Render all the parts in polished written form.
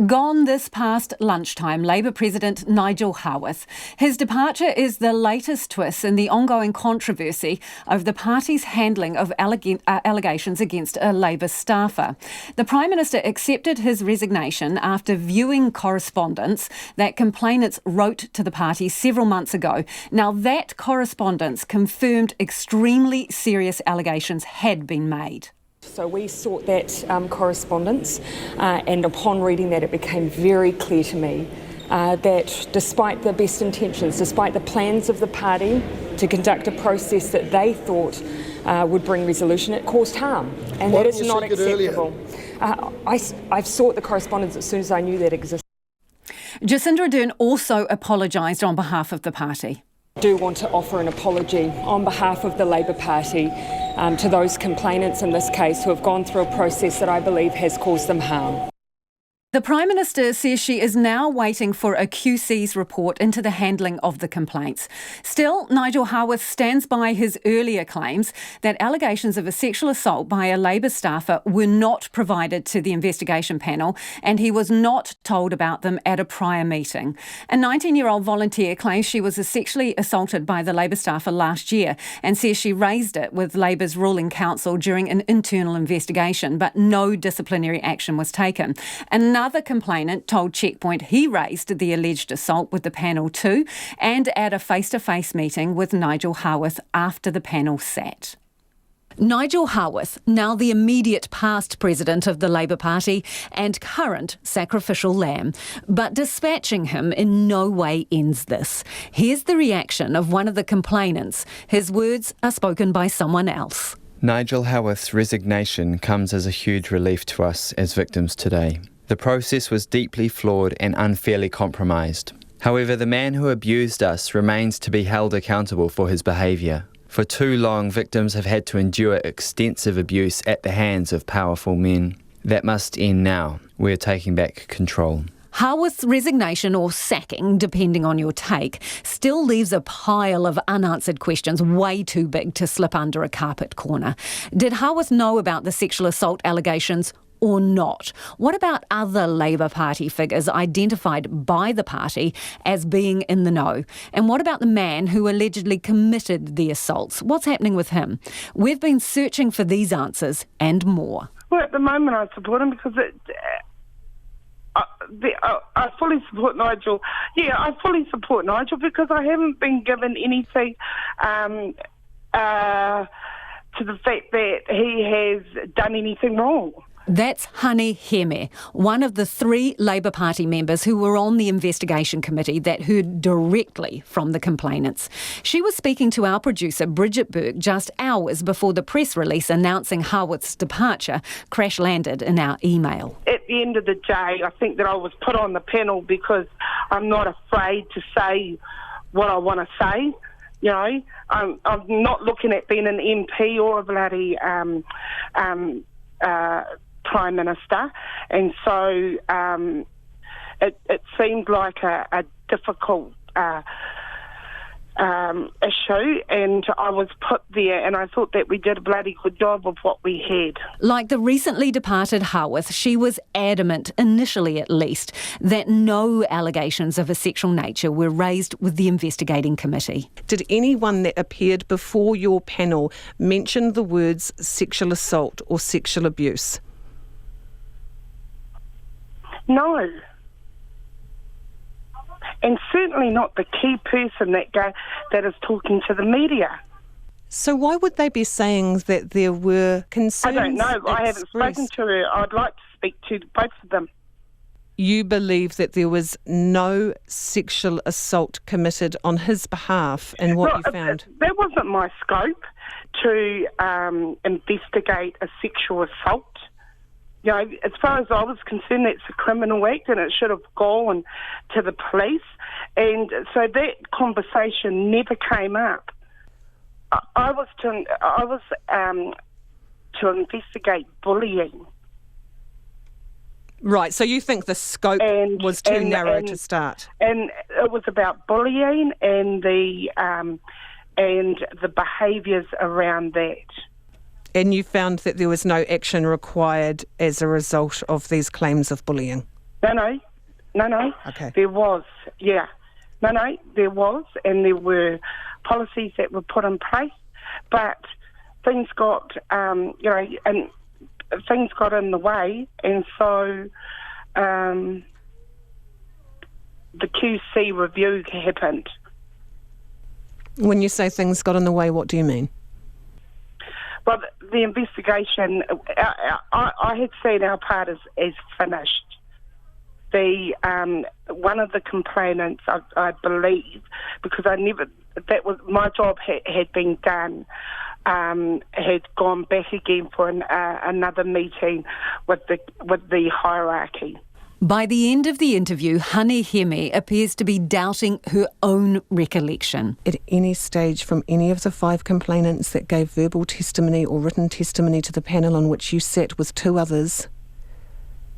Gone this past lunchtime, Labour President Nigel Haworth. His departure is the latest twist in the ongoing controversy over the party's handling of allegations against a Labour staffer. The Prime Minister accepted his resignation after viewing correspondence that complainants wrote to the party several months ago. Now, that correspondence confirmed extremely serious allegations had been made. So we sought that correspondence, and upon reading that, it became very clear to me that despite the best intentions, despite the plans of the party to conduct a process that they thought would bring resolution, it caused harm, and that is not acceptable. I've sought the correspondence as soon as I knew that existed. Jacinda Ardern also apologised on behalf of the party. I do want to offer an apology on behalf of the Labour Party to those complainants in this case who have gone through a process that I believe has caused them harm. The Prime Minister says she is now waiting for a QC's report into the handling of the complaints. Still, Nigel Haworth stands by his earlier claims that allegations of a sexual assault by a Labour staffer were not provided to the investigation panel, and he was not told about them at a prior meeting. A 19-year-old volunteer claims she was sexually assaulted by the Labour staffer last year and says she raised it with Labour's ruling council during an internal investigation, but no disciplinary action was taken. Another complainant told Checkpoint he raised the alleged assault with the panel too, and at a face-to-face meeting with Nigel Haworth after the panel sat. Nigel Haworth, now the immediate past president of the Labour Party and current sacrificial lamb. But dispatching him in no way ends this. Here's the reaction of one of the complainants. His words are spoken by someone else. Nigel Haworth's resignation comes as a huge relief to us as victims today. The process was deeply flawed and unfairly compromised. However, the man who abused us remains to be held accountable for his behaviour. For too long, victims have had to endure extensive abuse at the hands of powerful men. That must end now. We're taking back control. Haworth's resignation, or sacking, depending on your take, still leaves a pile of unanswered questions way too big to slip under a carpet corner. Did Haworth know about the sexual assault allegations or not? What about other Labour Party figures identified by the party as being in the know? And what about the man who allegedly committed the assaults? What's happening with him? We've been searching for these answers and more. Well, at the moment I support him because I fully support Nigel. Yeah, I fully support Nigel because I haven't been given anything to the fact that he has done anything wrong. That's Honey Heme, one of the 3 Labour Party members who were on the investigation committee that heard directly from the complainants. She was speaking to our producer Bridget Burke just hours before the press release announcing Haworth's departure crash-landed in our email. At the end of the day, I think that I was put on the panel because I'm not afraid to say what I want to say. You know, I'm not looking at being an MP or a bloody Prime Minister, and so it seemed like a difficult issue, and I was put there, and I thought that we did a bloody good job of what we had. Like the recently departed Howarth, she was adamant, initially at least, that no allegations of a sexual nature were raised with the investigating committee. Did anyone that appeared before your panel mention the words sexual assault or sexual abuse? No. And certainly not the key person that is talking to the media. So why would they be saying that there were concerns? I don't know. I haven't spoken to her. I'd like to speak to both of them. You believe that there was no sexual assault committed on his behalf in what you found? That wasn't my scope to investigate a sexual assault. You know, as far as I was concerned, that's a criminal act and it should have gone to the police. And so that conversation never came up. I was to investigate bullying. Right, so you think the scope was too narrow to start? And it was about bullying and the behaviours around that. And you found that there was no action required as a result of these claims of bullying? No. Okay. There was, yeah. No, there was, and there were policies that were put in place, but things got, and things got in the way, and so the QC review happened. When you say things got in the way, what do you mean? Well, the investigation, I had seen our part as finished. One of the complainants, I believe, because my job had been done, had gone back again for another meeting with the hierarchy. By the end of the interview, Hane Heme appears to be doubting her own recollection. At any stage from any of the 5 complainants that gave verbal testimony or written testimony to the panel on which you sat with 2 others,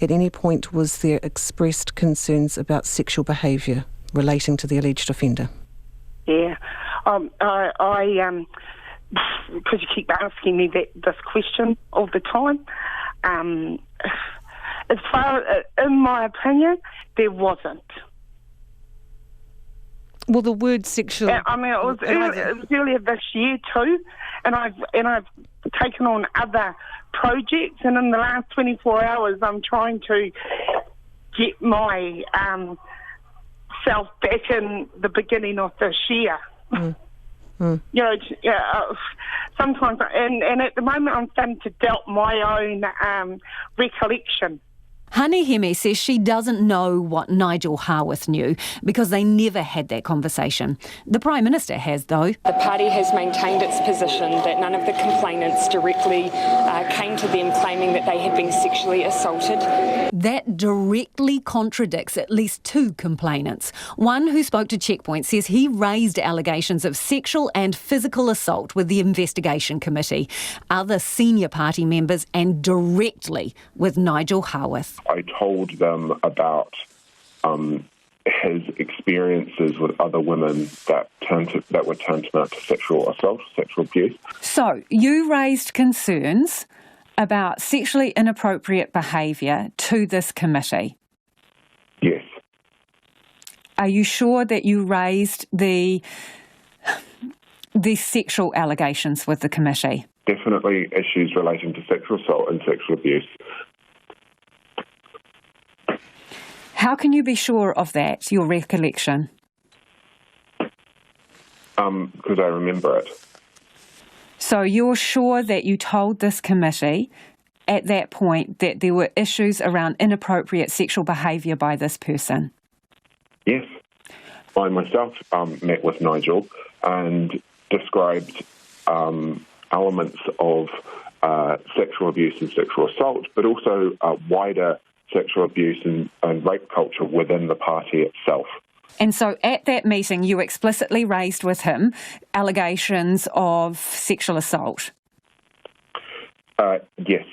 at any point was there expressed concerns about sexual behaviour relating to the alleged offender? Yeah. I because you keep asking me this question all the time. As far in my opinion, there wasn't. Well, the word sexual... It was earlier this year too, and I've taken on other projects, and in the last 24 hours I'm trying to get my self back in the beginning of this year. Sometimes, and at the moment I'm starting to doubt my own recollection. Hane Heme says she doesn't know what Nigel Haworth knew because they never had that conversation. The Prime Minister has, though. The party has maintained its position that none of the complainants directly came to them claiming that they had been sexually assaulted. That directly contradicts at least 2 complainants. One who spoke to Checkpoint says he raised allegations of sexual and physical assault with the investigation committee, other senior party members and directly with Nigel Haworth. I told them about his experiences with other women that were tantamount to sexual assault, sexual abuse. So you raised concerns about sexually inappropriate behaviour to this committee? Yes. Are you sure that you raised the sexual allegations with the committee? Definitely issues relating to sexual assault and sexual abuse. How can you be sure of that, your recollection? Because I remember it. So you're sure that you told this committee at that point that there were issues around inappropriate sexual behaviour by this person? Yes. I myself met with Nigel and described elements of sexual abuse and sexual assault, but also wider sexual abuse and rape culture within the party itself. And so at that meeting, you explicitly raised with him allegations of sexual assault? Yes.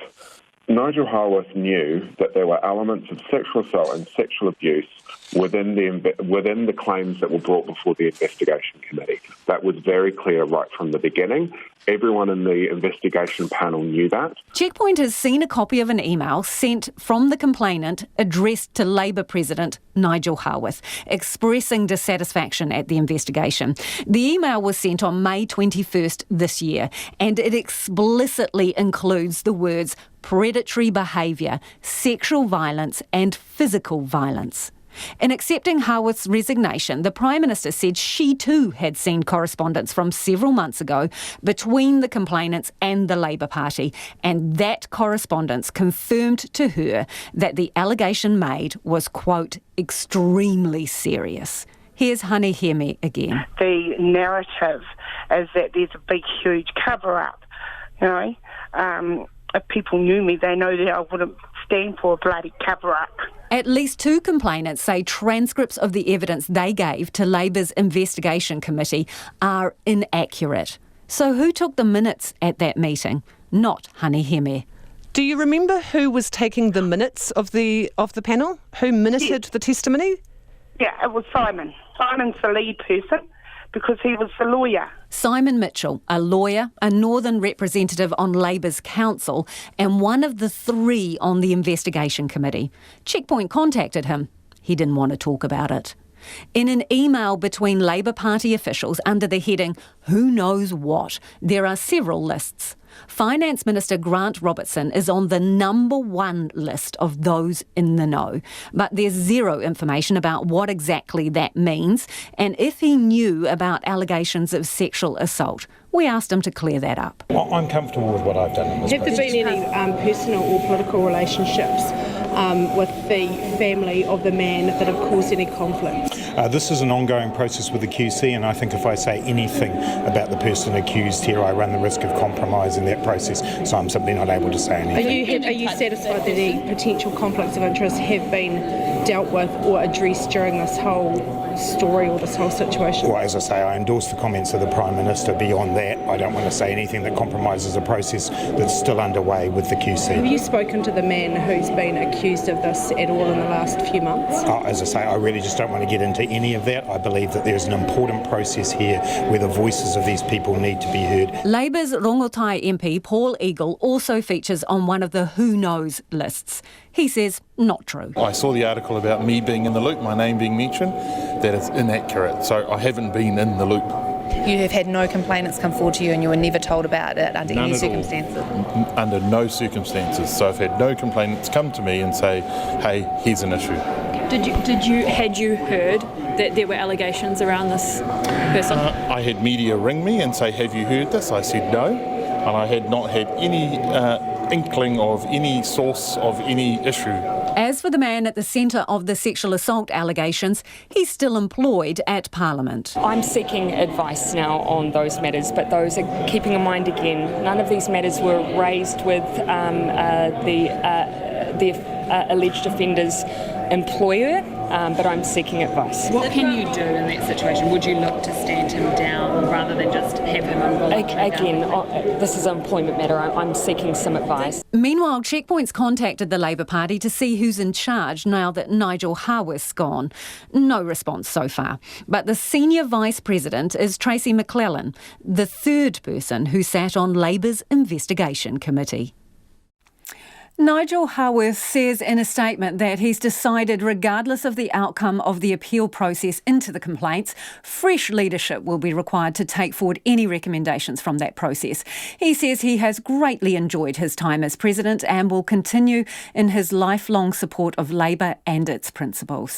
Nigel Haworth knew that there were elements of sexual assault and sexual abuse within the claims that were brought before the investigation committee. That was very clear right from the beginning. Everyone in the investigation panel knew that. Checkpoint has seen a copy of an email sent from the complainant addressed to Labour President Nigel Haworth, expressing dissatisfaction at the investigation. The email was sent on May 21st this year, and it explicitly includes the words predatory behaviour, sexual violence and physical violence. In accepting Haworth's resignation, the Prime Minister said she too had seen correspondence from several months ago between the complainants and the Labour Party, and that correspondence confirmed to her that the allegation made was, quote, extremely serious. Here's Hane Heme again. The narrative is that there's a big, huge cover-up, you know. If people knew me, they know that I wouldn't stand for a bloody cover-up. At least 2 complainants say transcripts of the evidence they gave to Labour's investigation committee are inaccurate. So who took the minutes at that meeting? Not Hane Heme. Do you remember who was taking the minutes of the panel? Who minuted the testimony? Yeah, it was Simon. Simon's the lead person because he was the lawyer. Simon Mitchell, a lawyer, a Northern representative on Labour's council, and one of the 3 on the investigation committee. Checkpoint contacted him. He didn't want to talk about it. In an email between Labour Party officials under the heading "Who Knows What?", there are several lists. Finance Minister Grant Robertson is on the number 1 list of those in the know, but there's zero information about what exactly that means and if he knew about allegations of sexual assault. We asked him to clear that up. I'm comfortable with what I've done in this Have there been any personal or political relationships with the family of the man that have caused any conflict? This is an ongoing process with the QC, and I think if I say anything about the person accused here, I run the risk of compromising that process, so I'm simply not able to say anything. Are you satisfied that any potential conflicts of interest have been dealt with or addressed during this whole story or this whole situation? Well, as I say, I endorse the comments of the Prime Minister. Beyond that, I don't want to say anything that compromises a process that's still underway with the QC. Have you spoken to the man who's been accused of this at all in the last few months? As I say, I really just don't want to get into any of that. I believe that there's an important process here where the voices of these people need to be heard. Labour's Rongotai MP Paul Eagle also features on one of the Who Knows lists. He says not true. I saw the article about me being in the loop, my name being mentioned. That is inaccurate, so I haven't been in the loop. You have had no complainants come forward to you and you were never told about it under any circumstances? Under no circumstances. So I've had no complainants come to me and say, hey, here's an issue. Had you heard that there were allegations around this person? I had media ring me and say, have you heard this? I said no, and I had not had any inkling of any source of any issue. As for the man at the centre of the sexual assault allegations, he's still employed at Parliament. I'm seeking advice now on those matters, but those are keeping in mind again, none of these matters were raised with the alleged offender's employer, but I'm seeking advice. What can you do in that situation? Would you look to stand him down rather than just have him involved? Again, this is an employment matter. I'm seeking some advice. Meanwhile, Checkpoint's contacted the Labour Party to see who's in charge now that Nigel Haworth's gone. No response so far. But the senior vice president is Tracy McClellan, the 3rd person who sat on Labour's investigation committee. Nigel Haworth says in a statement that he's decided, regardless of the outcome of the appeal process into the complaints, fresh leadership will be required to take forward any recommendations from that process. He says he has greatly enjoyed his time as president and will continue in his lifelong support of Labour and its principles.